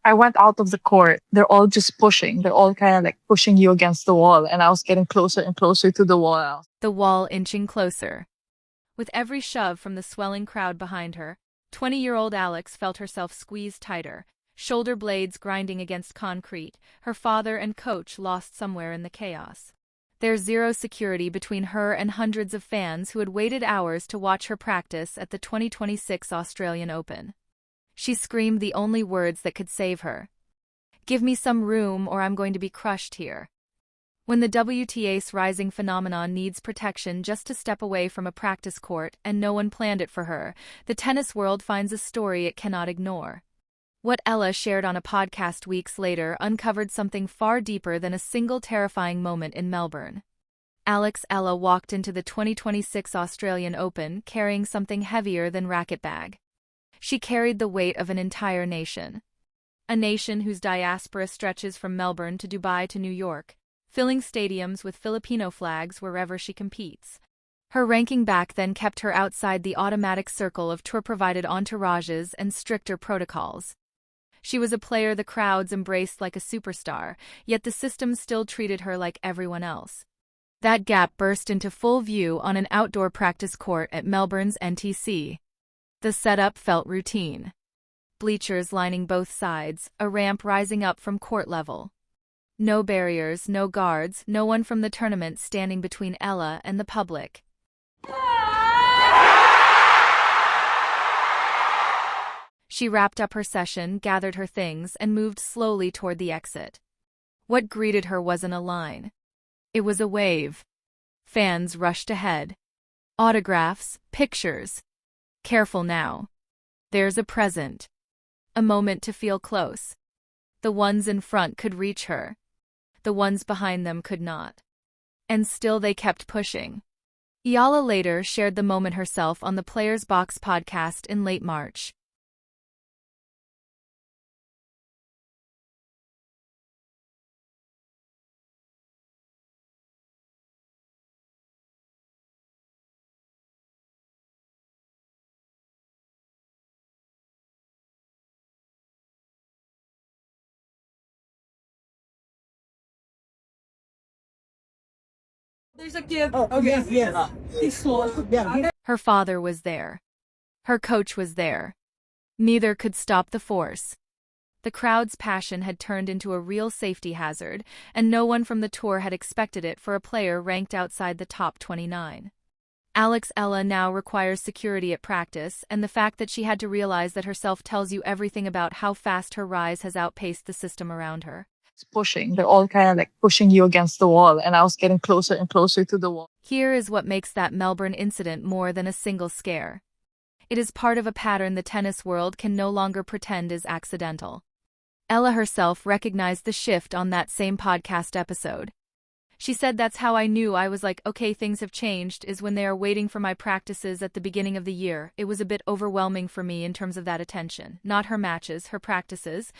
I went out of the court. They're all just pushing. They're all kind of like pushing you against the wall. And I was getting closer and closer to the wall. The wall inching closer. With every shove from the swelling crowd behind her, 20-year-old Alex felt herself squeezed tighter, shoulder blades grinding against concrete, her father and coach lost somewhere in the chaos. There's zero security between her and hundreds of fans who had waited hours to watch her practice at the 2026 Australian Open. She screamed the only words that could save her. "Give me some room or I'm going to be crushed here." When the WTA's rising phenomenon needs protection just to step away from a practice court and no one planned it for her, the tennis world finds a story it cannot ignore. What Ella shared on a podcast weeks later uncovered something far deeper than a single terrifying moment in Melbourne. Alex Eala walked into the 2026 Australian Open carrying something heavier than racket bag. She carried the weight of an entire nation. A nation whose diaspora stretches from Melbourne to Dubai to New York, filling stadiums with Filipino flags wherever she competes. Her ranking back then kept her outside the automatic circle of tour-provided entourages and stricter protocols. She was a player the crowds embraced like a superstar, yet the system still treated her like everyone else. That gap burst into full view on an outdoor practice court at Melbourne's NTC. The setup felt routine. Bleachers lining both sides, a ramp rising up from court level. No barriers, no guards, no one from the tournament standing between Ella and the public. She wrapped up her session, gathered her things, and moved slowly toward the exit. What greeted her wasn't a line. It was a wave. Fans rushed ahead. Autographs, pictures. Careful now. There's a present. A moment to feel close. The ones in front could reach her. The ones behind them could not. And still they kept pushing. Eala later shared the moment herself on the Players Box podcast in late March. There's a kid. Oh, okay, yes. He's small. Yeah. Her father was there. Her coach was there. Neither could stop the force. The crowd's passion had turned into a real safety hazard, and no one from the tour had expected it for a player ranked outside the top 29. Alex Eala now requires security at practice, and the fact that she had to realize that herself tells you everything about how fast her rise has outpaced the system around her. Pushing. They're all kind of like pushing you against the wall. And I was getting closer and closer to the wall. Here is what makes that Melbourne incident more than a single scare. It is part of a pattern the tennis world can no longer pretend is accidental. Ella herself recognized the shift on that same podcast episode. She said, "That's how I knew I was like, okay, things have changed, is when they are waiting for my practices at the beginning of the year. It was a bit overwhelming for me in terms of that attention. Not her matches, her practices.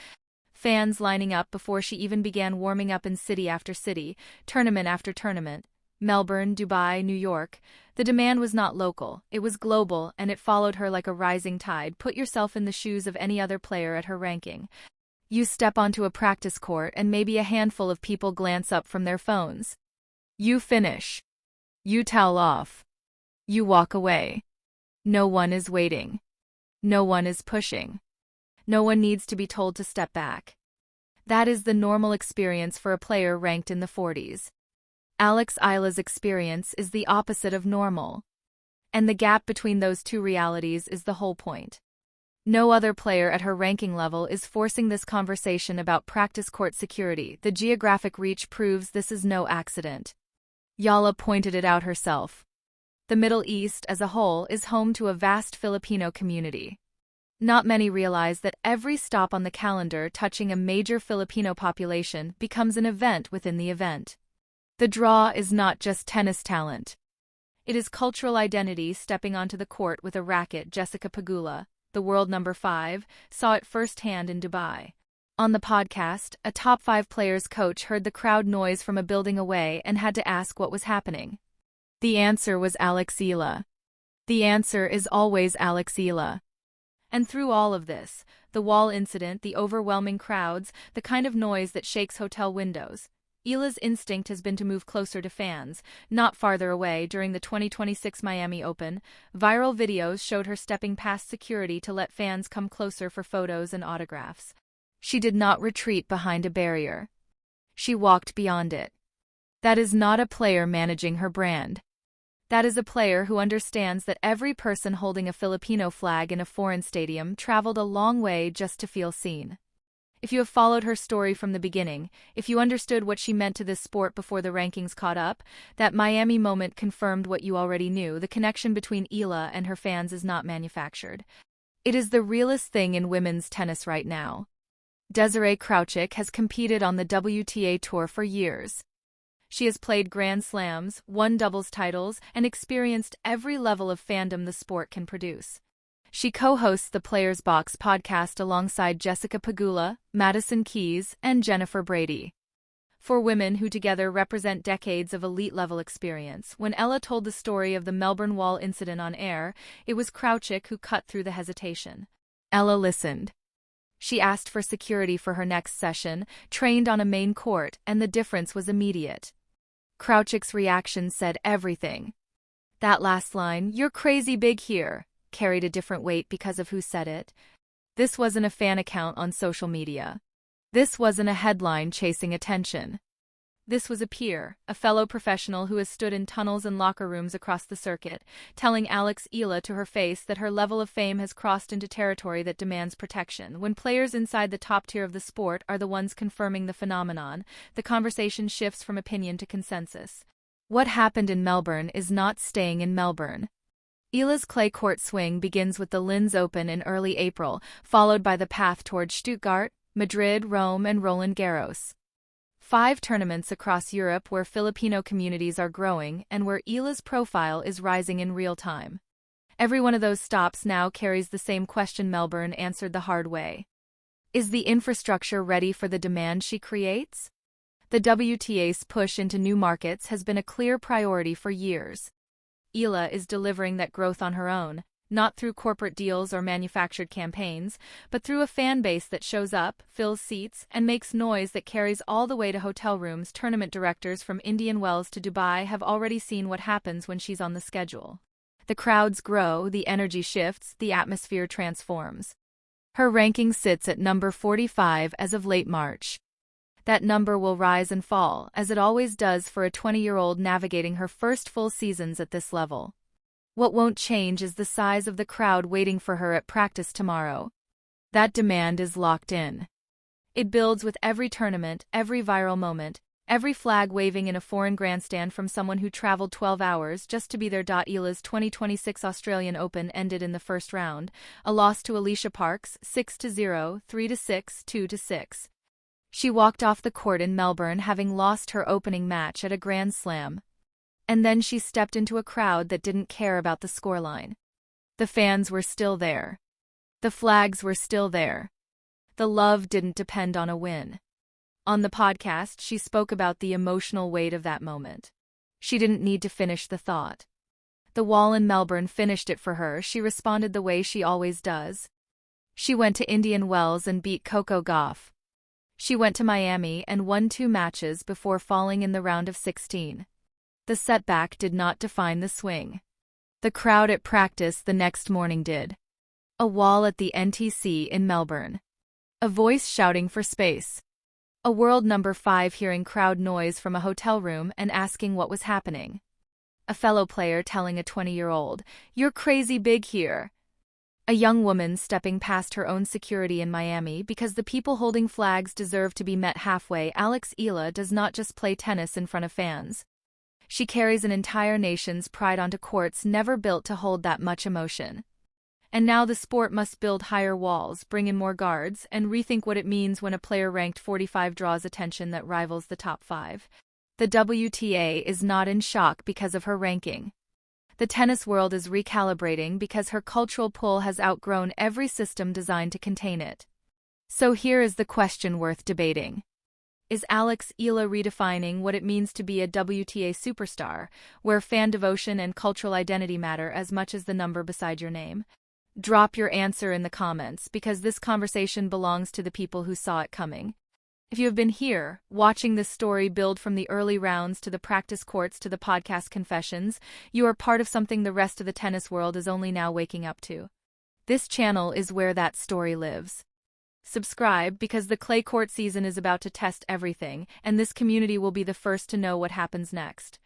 Fans lining up before she even began warming up in city after city, tournament after tournament. Melbourne, Dubai, New York. The demand was not local, it was global, and it followed her like a rising tide. Put yourself in the shoes of any other player at her ranking. You step onto a practice court and maybe a handful of people glance up from their phones. You finish. You towel off. You walk away. No one is waiting. No one is pushing. No one needs to be told to step back. That is the normal experience for a player ranked in the 40s. Alex Eala's experience is the opposite of normal. And the gap between those two realities is the whole point. No other player at her ranking level is forcing this conversation about practice court security. The geographic reach proves this is no accident. Eala pointed it out herself. The Middle East as a whole is home to a vast Filipino community. Not many realize that every stop on the calendar touching a major Filipino population becomes an event within the event. The draw is not just tennis talent. It is cultural identity stepping onto the court with a racket. Jessica Pegula, the world number 5, saw it firsthand in Dubai. On the podcast, a top 5 players coach heard the crowd noise from a building away and had to ask what was happening. The answer was Alex Eala. The answer is always Alex Eala. And through all of this, the wall incident, the overwhelming crowds, the kind of noise that shakes hotel windows, Eala's instinct has been to move closer to fans, not farther away. During the 2026 Miami Open, viral videos showed her stepping past security to let fans come closer for photos and autographs. She did not retreat behind a barrier. She walked beyond it. That is not a player managing her brand. That is a player who understands that every person holding a Filipino flag in a foreign stadium traveled a long way just to feel seen. If you have followed her story from the beginning, if you understood what she meant to this sport before the rankings caught up, that Miami moment confirmed what you already knew: the connection between Eala and her fans is not manufactured. It is the realest thing in women's tennis right now. Desiree Crouchick has competed on the WTA Tour for years. She has played Grand Slams, won doubles titles, and experienced every level of fandom the sport can produce. She co-hosts the Players Box podcast alongside Jessica Pegula, Madison Keys, and Jennifer Brady. For women who together represent decades of elite-level experience, when Ella told the story of the Melbourne Wall incident on air, it was Crouchick who cut through the hesitation. Ella listened. She asked for security for her next session, trained on a main court, and the difference was immediate. Crouchick's reaction said everything. That last line, "You're crazy big here," carried a different weight because of who said it. This wasn't a fan account on social media. This wasn't a headline chasing attention. This was a peer, a fellow professional who has stood in tunnels and locker rooms across the circuit, telling Alex Eala to her face that her level of fame has crossed into territory that demands protection. When players inside the top tier of the sport are the ones confirming the phenomenon, the conversation shifts from opinion to consensus. What happened in Melbourne is not staying in Melbourne. Eala's clay court swing begins with the Linz Open in early April, followed by the path towards Stuttgart, Madrid, Rome, and Roland Garros. 5 tournaments across Europe where Filipino communities are growing and where Eala's profile is rising in real time. Every one of those stops now carries the same question Melbourne answered the hard way. Is the infrastructure ready for the demand she creates? The WTA's push into new markets has been a clear priority for years. Eala is delivering that growth on her own, not through corporate deals or manufactured campaigns, but through a fan base that shows up, fills seats, and makes noise that carries all the way to hotel rooms. Tournament directors from Indian Wells to Dubai have already seen what happens when she's on the schedule. The crowds grow, the energy shifts, the atmosphere transforms. Her ranking sits at number 45 as of late March. That number will rise and fall, as it always does for a 20-year-old navigating her first full seasons at this level. What won't change is the size of the crowd waiting for her at practice tomorrow. That demand is locked in. It builds with every tournament, every viral moment, every flag waving in a foreign grandstand from someone who traveled 12 hours just to be there. Eala's 2026 Australian Open ended in the first round, a loss to Alicia Parks, 6-0, 3-6, 2-6. She walked off the court in Melbourne having lost her opening match at a Grand Slam. And then she stepped into a crowd that didn't care about the scoreline. The fans were still there. The flags were still there. The love didn't depend on a win. On the podcast, she spoke about the emotional weight of that moment. She didn't need to finish the thought. The wall in Melbourne finished it for her. She responded the way she always does. She went to Indian Wells and beat Coco Gauff. She went to Miami and won 2 matches before falling in the round of 16. The setback did not define the swing. The crowd at practice the next morning did. A wall at the NTC in Melbourne. A voice shouting for space. A world number 5 hearing crowd noise from a hotel room and asking what was happening. A fellow player telling a 20-year-old, "You're crazy big here." A young woman stepping past her own security in Miami because the people holding flags deserve to be met halfway. Alex Eala does not just play tennis in front of fans. She carries an entire nation's pride onto courts never built to hold that much emotion. And now the sport must build higher walls, bring in more guards, and rethink what it means when a player ranked 45 draws attention that rivals the top 5. The WTA is not in shock because of her ranking. The tennis world is recalibrating because her cultural pull has outgrown every system designed to contain it. So here is the question worth debating. Is Alex Eala redefining what it means to be a WTA superstar, where fan devotion and cultural identity matter as much as the number beside your name? Drop your answer in the comments because this conversation belongs to the people who saw it coming. If you have been here, watching this story build from the early rounds to the practice courts to the podcast confessions, you are part of something the rest of the tennis world is only now waking up to. This channel is where that story lives. Subscribe because the clay court season is about to test everything, and this community will be the first to know what happens next.